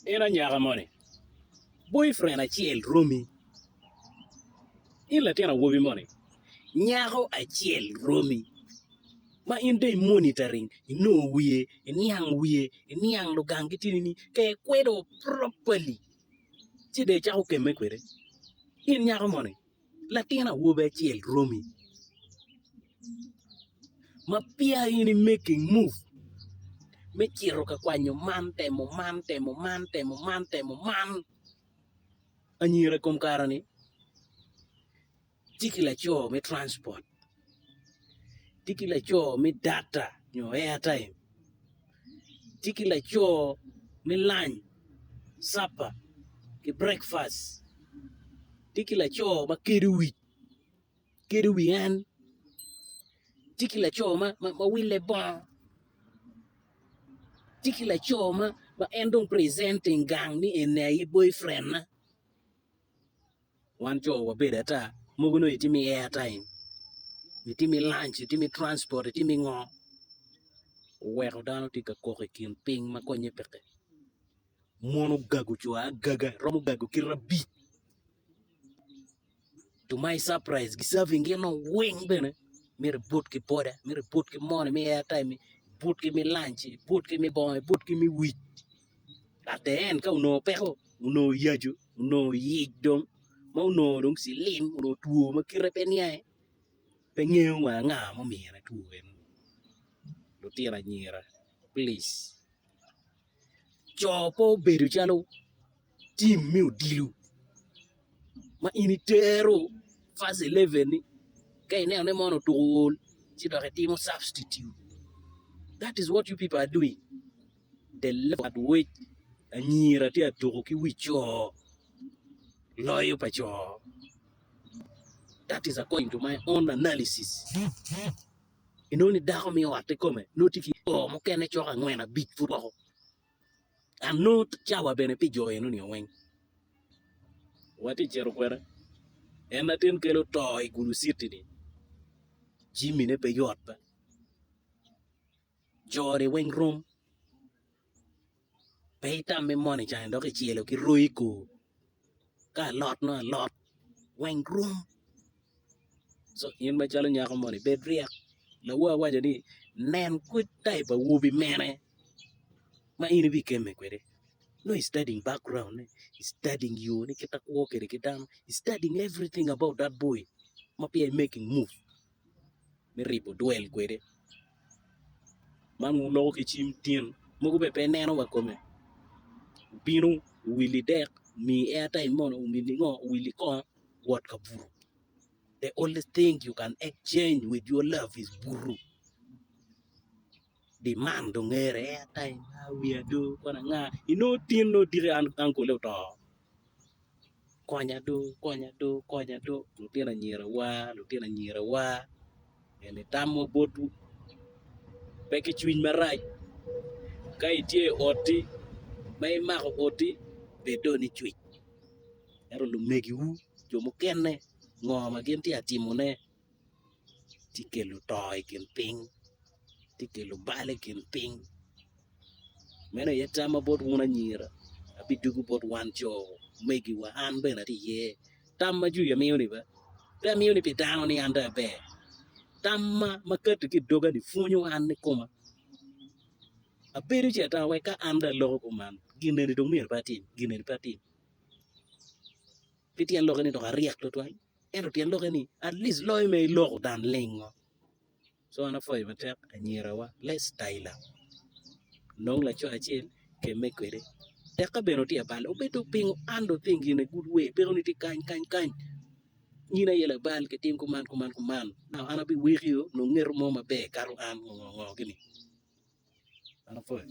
Ina nyaka moni. Boyfriend achiel romi. In latina wobi moni. Nyako achiel romi. Ma in day monitoring, wiye, iniang lugang kitini ke kwedo properly. Chide chako keme kwede. In nyako moni. Latina wobi achiel romi. Ma pia in making move. Me chiro ka kwanyo man. Anyira kom karani. Tiki la cho me transport. Tiki la cho me data, airtime. Tiki la cho me lunch, supper, ke breakfast. Tiki la cho ma kedu wi an. Tiki la cho ma wile bon. Tiki la cho ma endong presenting gang ni ene ye boyfriend na. Wan cho wa beda ta muguno itimi airtime. Itimi lunch, itimi transport, itimi ngo. Weko dano tika koke kin ping ma konye peke. Mono gagu chua gaga romo gagu kirabi. To my surprise, giserving no wing bene. Mere boot ki poda, mere boot ki money, me airtime, boot ki me lunch, boot ki me boy, boot ki me wheat. At the end, ka uno peko, uno yaju, uno yidong, ma uno dong si lim, uno tuo ma kirepenya. Pengeo nga mo mira tuo en. Lo tira nyira. Please. Chopo beru chalo. Team meu dilu. Ma initero. Fast 11 ni. Kay ne mono tool. Chito ke team substitute. That is what you people are doing. The level at which anyira ti atoko ki wicho. Loyo pa cho. That is according to my own analysis. Inoni dako mi wate kome. Notiki. Oh, mo kene choka ngwena big football. And not chawa bene pi joy nuni weng. Wati chero kwera. Enatin kelo toy gulu city ni. Jimmy ne pe yot pa. Jore weng room. Payta me money chan doke chielo ki ruiko. Ka lot no lot. Weng room. So yin ba chalo nyako money bed riak. La waja ni nen quit type of wubi mene. Ma ini bi keme kwede. No, he's studying background. He's studying you. He's studying everything about that boy. Mapi making move. Me ripo duel kwede. Man ulo ki chim tien. Mugo be neno wa kome. Binu willy dek mi airtime mono umili ngo willy ko what kaburu. The only thing you can exchange with your love is buru. Demand dong airtime. We are do kona nga. Tin no dire uncle to. Konya do. Lutena nyira wa. Ene tamo botu. Peki chwin marai. Kai tie oti. May mako oti. Bedo ni chwin. Ero lumegi wu. Jomo kene. Ngoma genti atimone. Tikelu toy kin ping. Tikelu bale kin ping. Mena yetama bot wuna nyira. Abidugu bot wan jo. Megi wa anbe na ti ye. Tamma ju ya miuni ba. Ta miuni pi down ni anda be. Tamma makati ki doga di funyo an ni koma. Abedu cheta we ka anda loko kuman. Gine ni dong mir patin. Pitian loko ni toka riak to tuay. Eno tian loko ni. At least loy me loko dan lingo. So ana foy matek anyira wa. Let's style up. Nong la cho achil. Ke me kwede. Teka beno ti abal. Obedo ping ando think in a good way. Pero ni ti kany. Nina yela bal ke tim kuman. Now ana bi wiki yo. No ngero mo mabe. Karo an. Gini. Ana foy.